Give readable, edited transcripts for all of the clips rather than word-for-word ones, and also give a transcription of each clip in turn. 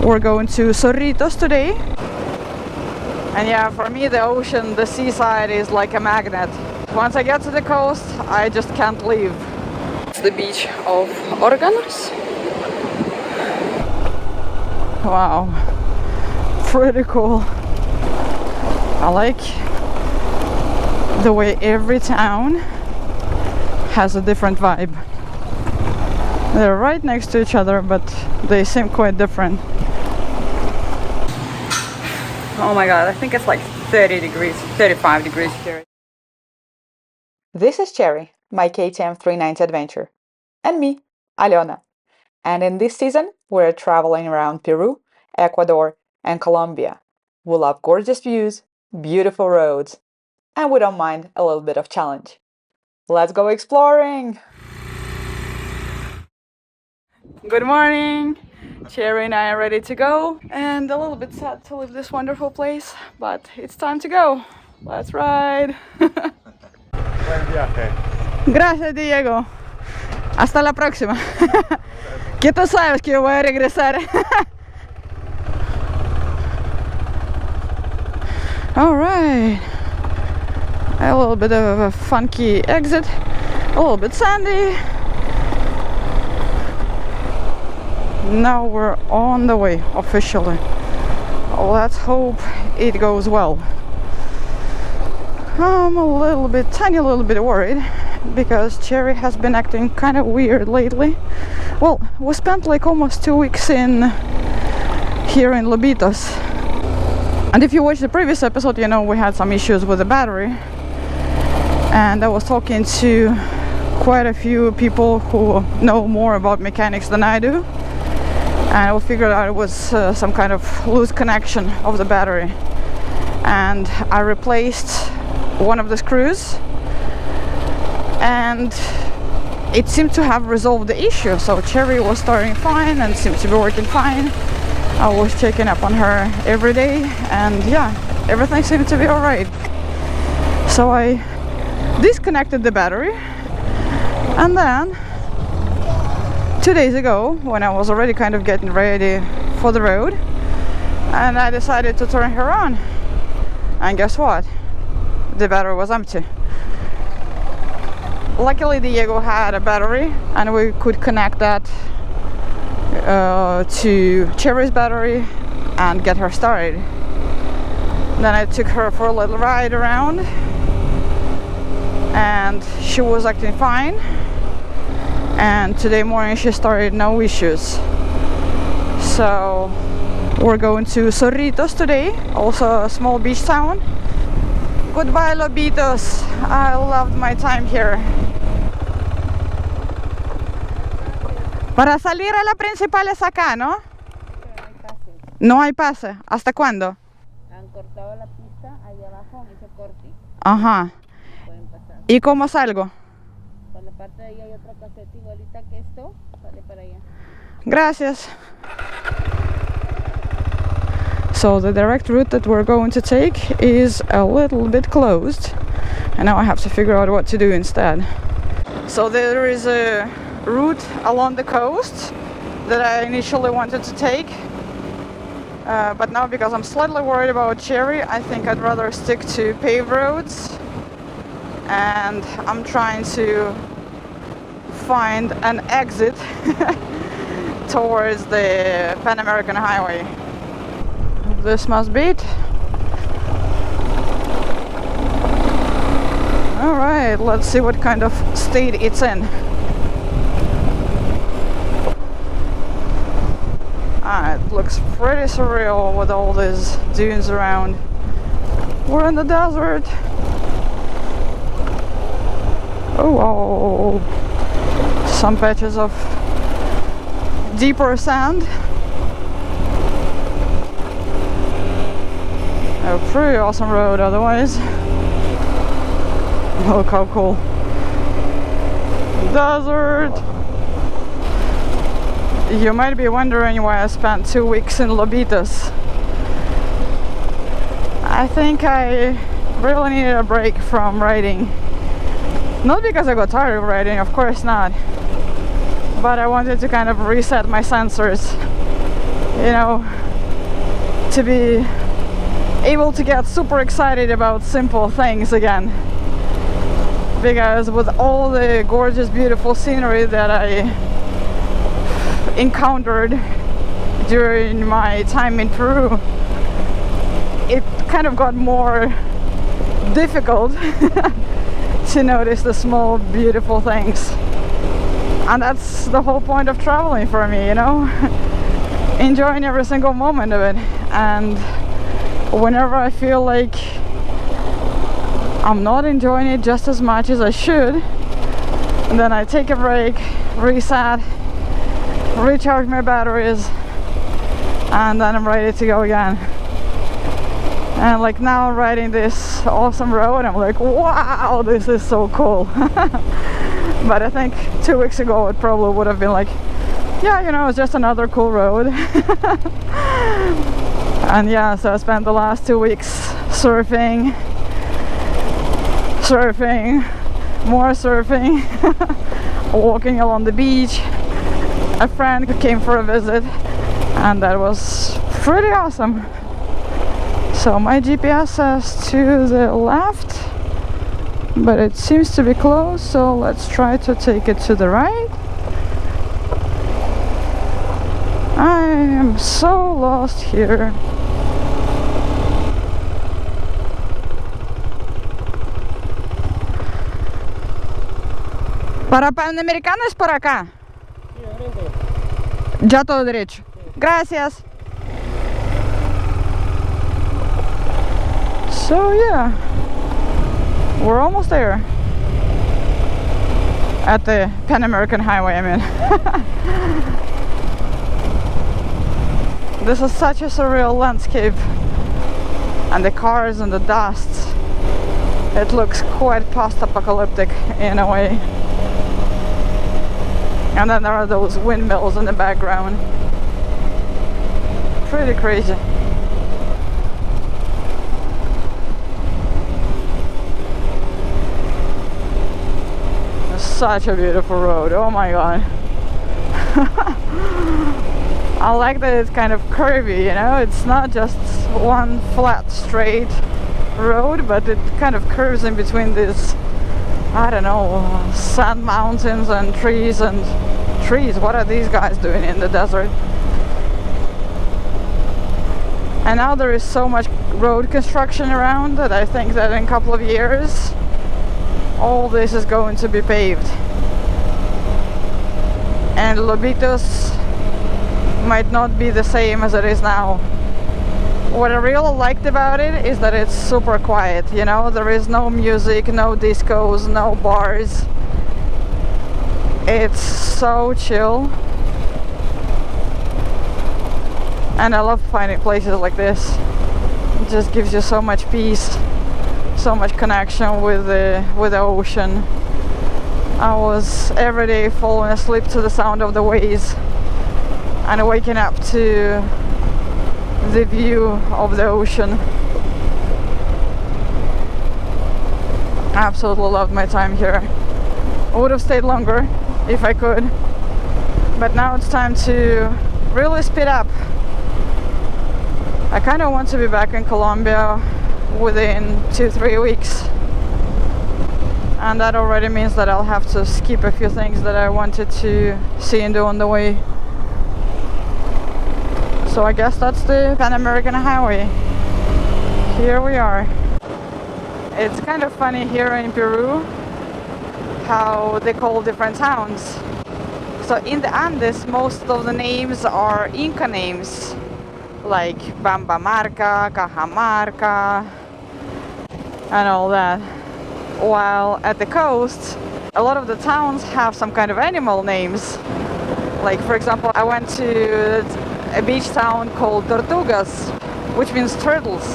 We're going to Zorritos today. And yeah, for me the ocean, the seaside is like a magnet. Once I get to the coast, I just can't leave. It's the beach of Órganos. Wow, pretty cool. I like the way every town has a different vibe. They're right next to each other, but they seem quite different. Oh my god, I think it's like 30 degrees, 35 degrees here. This is Cherry, my KTM 390 adventure, and me, Aleona. And in this season, we're traveling around Peru, Ecuador, and Colombia. We love gorgeous views, beautiful roads, and we don't mind a little bit of challenge. Let's go exploring! Good morning! Cherry and I are ready to go, and a little bit sad to leave this wonderful place, but it's time to go. Let's ride! Buen viaje. Gracias, Diego. Hasta la próxima. Que tú sabes que yo voy a regresar. All right. A little bit of a funky exit, a little bit sandy. Now we're on the way officially. Let's hope it goes well. I'm a little bit, tiny little bit worried because Cherry has been acting kind of weird lately. Well, we spent like almost 2 weeks here in Lobitos. And if you watched the previous episode, you know we had some issues with the battery. And I was talking to quite a few people who know more about mechanics than I do. And I figured out it was some kind of loose connection of the battery. And I replaced one of the screws. And it seemed to have resolved the issue. So Cherry was starting fine and seemed to be working fine. I was checking up on her every day. And yeah, everything seemed to be alright. So I disconnected the battery. And then 2 days ago, when I was already kind of getting ready for the road, and I decided to turn her on, and guess what? The battery was empty. Luckily Diego had a battery and we could connect that to Cherry's battery and get her started. Then I took her for a little ride around and she was acting fine. And today morning she started no issues. So we're going to Zorritos today, also a small beach town. Goodbye Lobitos, I loved my time here. Para salir a la principal es acá, ¿no? No hay pase. ¿Hasta cuándo? Han cortado la pista ahí abajo, han hecho corte. Ajá. Pueden pasar. ¿Y cómo salgo? Por la parte de ahí hay otra caseta igualita que esto, sale para allá. Gracias. So the direct route that we're going to take is a little bit closed. And now I have to figure out what to do instead. So there is a route along the coast that I initially wanted to take. But now because I'm slightly worried about Cherry, I think I'd rather stick to paved roads. And I'm trying to find an exit towards the Pan American Highway. This must be it. Alright, let's see what kind of state it's in. It looks pretty surreal with all these dunes around. We're in the desert. Oh, some patches of deeper sand. A pretty awesome road otherwise. Look how cool. Desert. You might be wondering why I spent 2 weeks in Lobitos. I think I really needed a break from riding. Not because I got tired of riding, of course not. But I wanted to kind of reset my sensors you know, to be able to get super excited about simple things again. Because with all the gorgeous, beautiful scenery that I encountered during my time in Peru, it kind of got more difficult to notice the small, beautiful things. And that's the whole point of traveling for me, you know? Enjoying every single moment of it. And whenever I feel like I'm not enjoying it just as much as I should, and then I take a break, reset, recharge my batteries, and then I'm ready to go again. And like now I'm riding this awesome road, I'm like, wow, this is so cool. But I think 2 weeks ago it probably would have been like, yeah, you know, it's just another cool road. And yeah, so I spent the last 2 weeks surfing, more surfing, walking along the beach. A friend came for a visit, and that was pretty awesome. So my GPS says to the left, but it seems to be closed, so let's try to take it to the right. I am so lost here. Para Panamericano es por acá. Ya todo derecho. Gracias. So yeah, we're almost there. At the Pan American Highway, I mean. This is such a surreal landscape. And the cars and the dust. It looks quite post-apocalyptic in a way. And then there are those windmills in the background. Pretty crazy. It's such a beautiful road, oh my god. I like that it's kind of curvy, you know, it's not just one flat straight road, but it kind of curves in between these, I don't know, sand mountains and trees. What are these guys doing in the desert? And now there is so much road construction around that I think that in a couple of years all this is going to be paved. And Lobitos might not be the same as it is now. What I really liked about it is that it's super quiet, you know, there is no music, no discos, no bars. It's so chill. And I love finding places like this. It just gives you so much peace, so much connection with the ocean. I was every day falling asleep to the sound of the waves and waking up to the view of the ocean. I absolutely loved my time here. I would have stayed longer if I could, but now it's time to really speed up. I kind of want to be back in Colombia within 2-3 weeks, and that already means that I'll have to skip a few things that I wanted to see and do on the way. So I guess that's the Pan American Highway. Here we are. It's kind of funny here in Peru how they call different towns. So in the Andes, most of the names are Inca names, like Bambamarca, Cajamarca, and all that. While at the coast, a lot of the towns have some kind of animal names. Like, for example, I went to a beach town called Tortugas, which means turtles.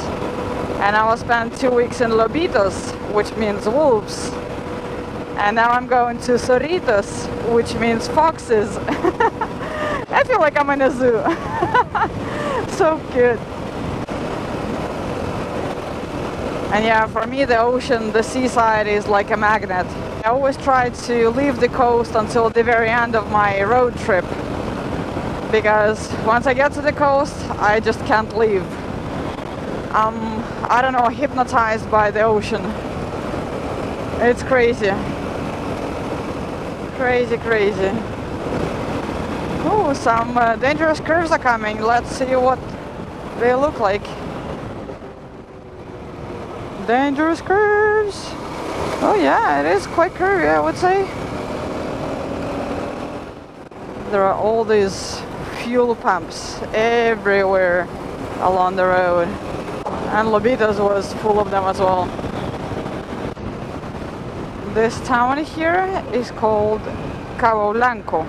And I will spend 2 weeks in Lobitos, which means wolves. And now I'm going to Zorritos, which means foxes. I feel like I'm in a zoo. So cute. And yeah, for me the ocean, the seaside is like a magnet. I always try to leave the coast until the very end of my road trip. because once I get to the coast, I just can't leave. I don't know, hypnotized by the ocean. It's crazy. Crazy, crazy. Oh, some dangerous curves are coming. Let's see what they look like. Dangerous curves. Oh yeah, it is quite curvy, I would say. There are all these fuel pumps everywhere along the road. And Lobitos was full of them as well. This town here is called Cabo Blanco.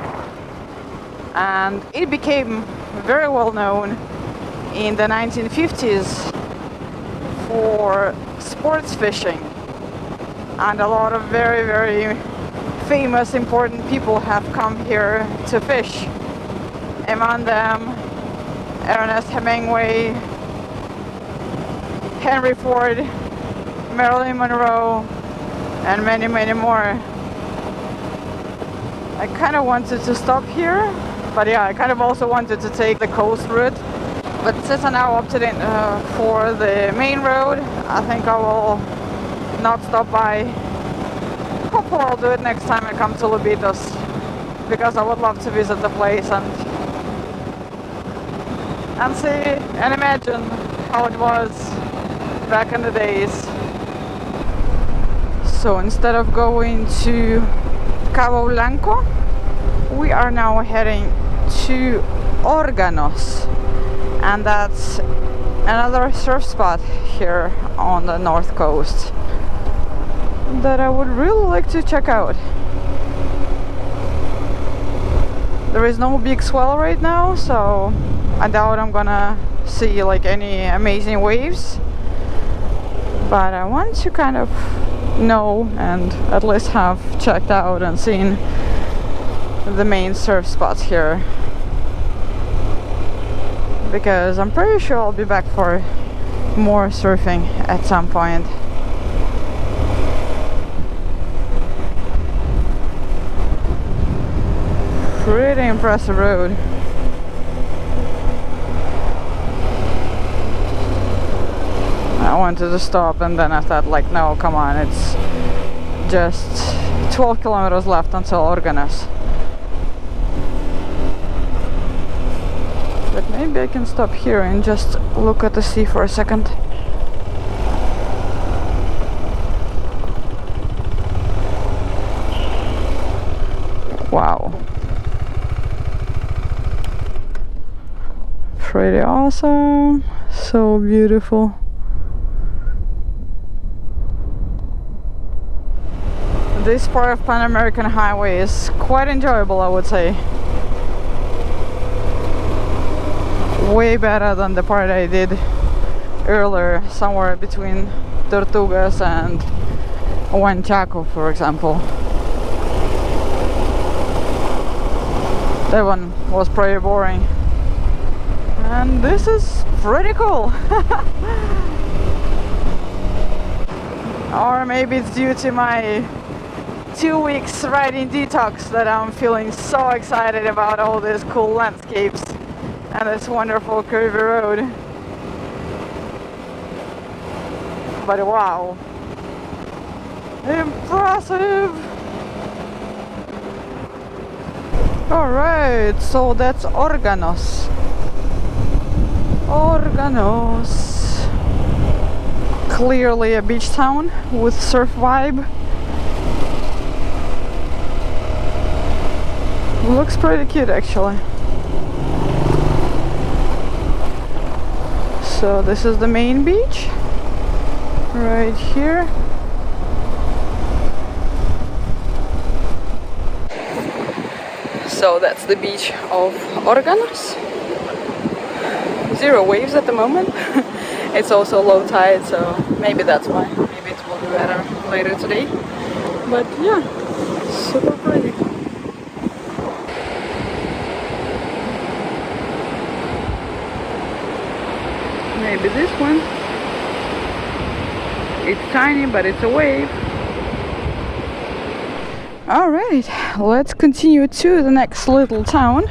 And it became very well known in the 1950s for sports fishing. And a lot of very, very famous, important people have come here to fish. Among them, Ernest Hemingway, Henry Ford, Marilyn Monroe, and many, many more. I kind of wanted to stop here, but yeah, I kind of also wanted to take the coast route. But since I'm now opted in for the main road, I think I will not stop by. Hopefully I'll do it next time I come to Lobitos, because I would love to visit the place and see and imagine how it was back in the days. So instead of going to Cabo Blanco, we are now heading to Órganos, and that's another surf spot here on the north coast that I would really like to check out. There is no big swell right now, so I doubt I'm gonna see like any amazing waves, but I want to kind of know and at least have checked out and seen the main surf spots here, because I'm pretty sure I'll be back for more surfing at some point. Pretty impressive road. I wanted to stop, and then I thought, like, no, come on, it's just 12 kilometers left until Órganos. But maybe I can stop here and just look at the sea for a second. Wow. Pretty awesome. So beautiful. This part of Pan American Highway is quite enjoyable, I would say. Way better than the part I did earlier, somewhere between Tortugas and Huanchaco, for example. That one was pretty boring. And this is pretty cool. Or maybe it's due to my 2 weeks riding detox that I'm feeling so excited about all these cool landscapes and this wonderful curvy road. But wow, impressive! Alright, so that's Órganos. Órganos. Clearly a beach town with surf vibe. Looks pretty cute, actually. So this is the main beach right here. So that's the beach of Órganos. Zero waves at the moment. It's also low tide, so maybe that's why. Maybe it will be better later today. But yeah, super pretty. Maybe this one. It's tiny, but it's a wave. Alright, let's continue to the next little town.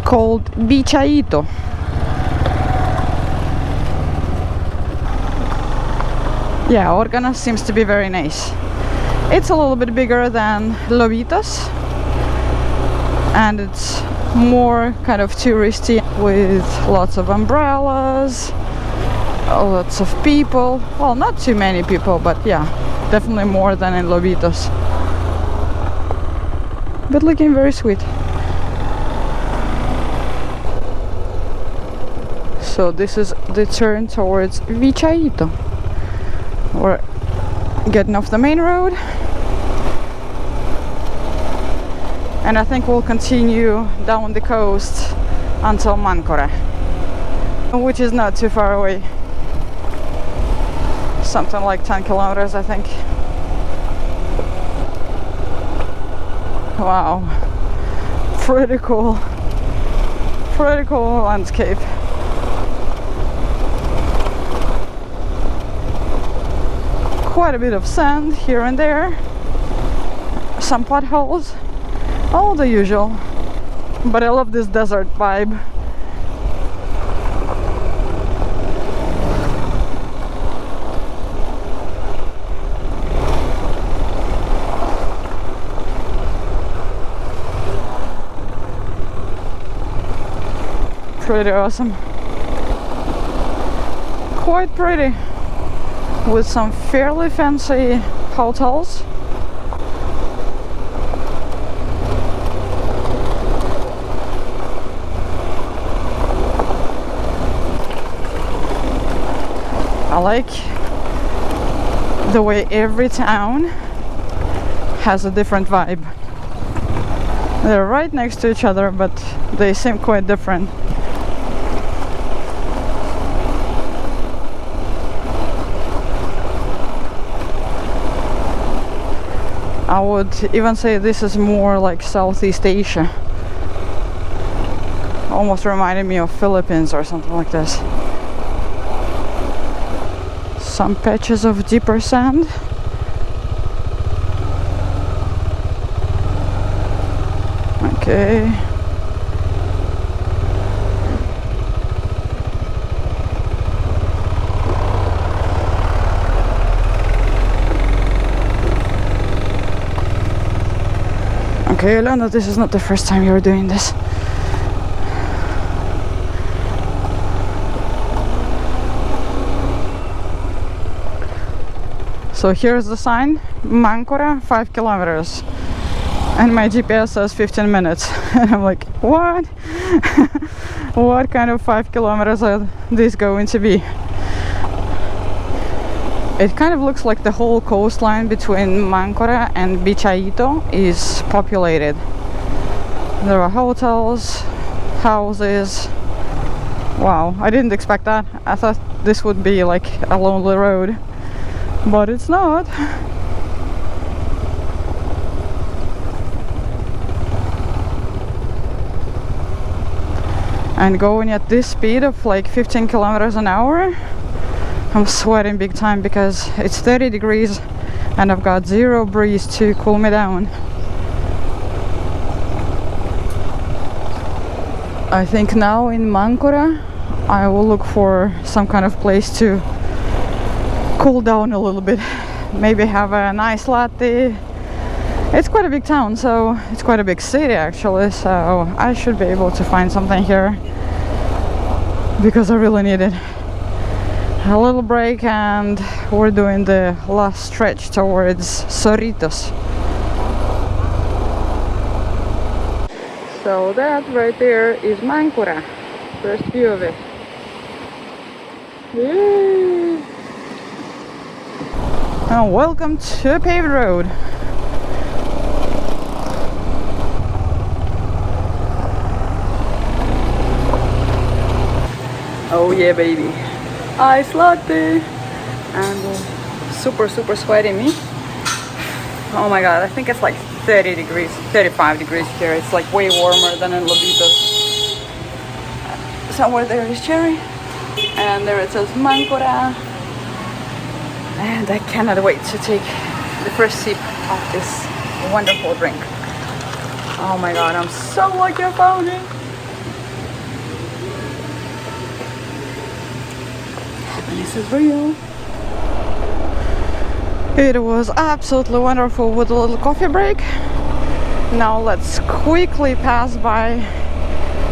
called Vichayito. Yeah, Órganos seems to be very nice. It's a little bit bigger than Lobitos, and it's more kind of touristy with lots of umbrellas, lots of people. Well, not too many people, but yeah, definitely more than in Lobitos. But looking very sweet. So this is the turn towards Vichayito. We're getting off the main road, and I think we'll continue down the coast until Máncora, which is not too far away. Something like 10 kilometers, I think. Wow, pretty cool landscape. Quite a bit of sand here and there, some potholes, all the usual, but I love this desert vibe. Pretty awesome, quite pretty, with some fairly fancy hotels. I like the way every town has a different vibe. They're right next to each other, but they seem quite different. I would even say this is more like Southeast Asia. Almost reminded me of Philippines or something like this. Some patches of deeper sand. Okay. Okay, Aleona, this is not the first time you're doing this. So here's the sign, Máncora, 5 kilometers. And my GPS says 15 minutes. And I'm like, what? What kind of 5 kilometers are these going to be? It kind of looks like the whole coastline between Máncora and Vichayito is populated. There are hotels, houses. Wow, I didn't expect that. I thought this would be like a lonely road, but it's not. And going at this speed of like 15 kilometers an hour, I'm sweating big time because it's 30 degrees and I've got zero breeze to cool me down. I think now in Máncora I will look for some kind of place to cool down a little bit. Maybe have a nice latte. It's quite a big town, so it's quite a big city actually, so I should be able to find something here because I really need it. A little break and we're doing the last stretch towards Zorritos. So that right there is Máncora. First view of it. Yay! And welcome to a paved road. Oh yeah, baby. Ice latte and super sweaty me. Oh my god, I think it's like 30 degrees, 35 degrees here. It's like way warmer than in Lobitos. Somewhere there is Cherry, and there it says Máncora, and I cannot wait to take the first sip of this wonderful drink. Oh my god, I'm so lucky I found it. This is real. It was absolutely wonderful with a little coffee break. Now let's quickly pass by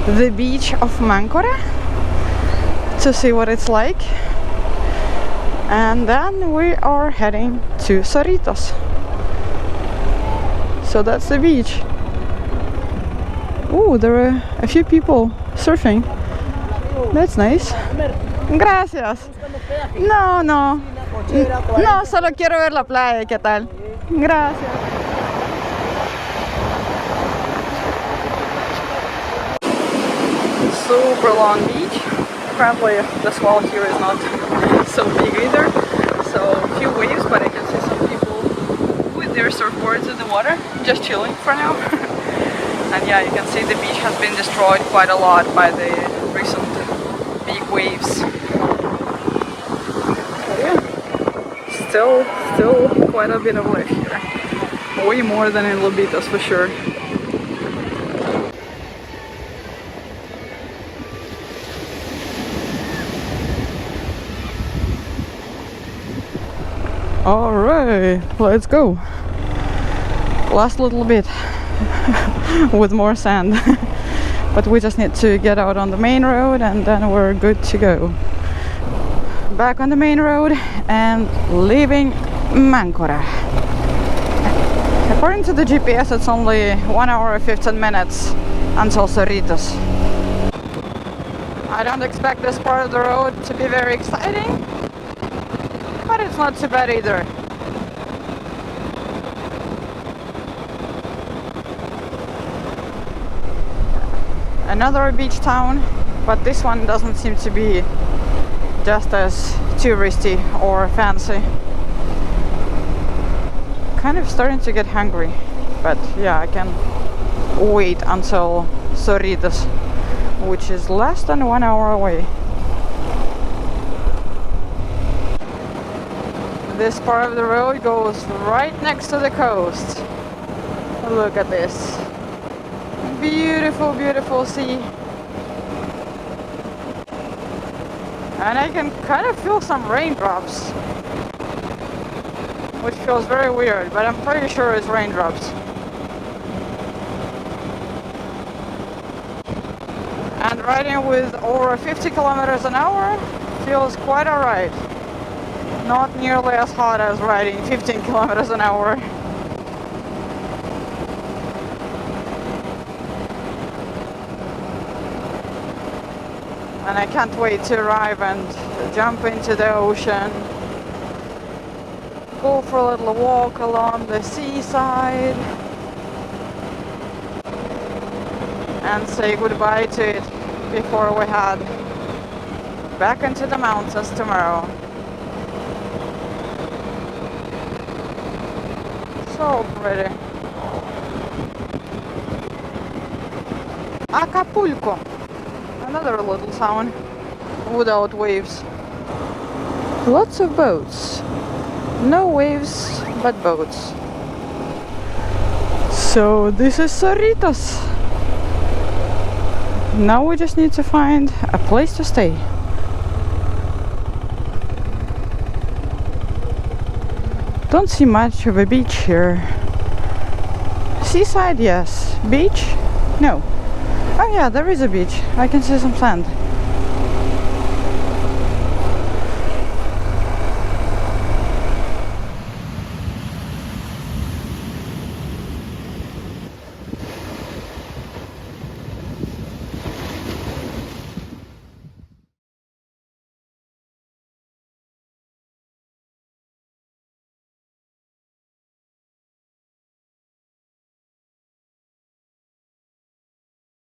the beach of Máncora to see what it's like. And then we are heading to Zorritos. So that's the beach. Oh, there are a few people surfing. That's nice. Gracias. No, no. No, solo quiero ver la playa. ¿Qué tal? Gracias. Super long beach. Apparently the swell here is not so big either. So a few waves, but I can see some people with their surfboards in the water, just chilling for now. And yeah, you can see the beach has been destroyed quite a lot by the recent big waves. But yeah, still quite a bit of life here. Way more than in Lobitos for sure. Alright, let's go. Last little bit with more sand. But we just need to get out on the main road and then we're good to go. Back on the main road and leaving Máncora. According to the GPS, it's only 1 hour and 15 minutes until Zorritos. I don't expect this part of the road to be very exciting, but it's not too bad either. Another beach town, but this one doesn't seem to be just as touristy or fancy. Kind of starting to get hungry, but yeah, I can wait until Zorritos, which is less than 1 hour away. This part of the road goes right next to the coast. Look at this. Beautiful, beautiful sea. And I can kind of feel some raindrops, which feels very weird, but I'm pretty sure it's raindrops. And riding with over 50 kilometers an hour feels quite alright. Not nearly as hot as riding 15 kilometers an hour. And I can't wait to arrive and jump into the ocean. Go for a little walk along the seaside. And say goodbye to it before we head back into the mountains tomorrow. So pretty. Acapulco. Another little town without waves. Lots of boats. No waves, but boats. So this is Zorritos. Now we just need to find a place to stay. Don't see much of a beach here. Seaside, yes. Beach? No. Oh yeah, there is a beach. I can see some sand.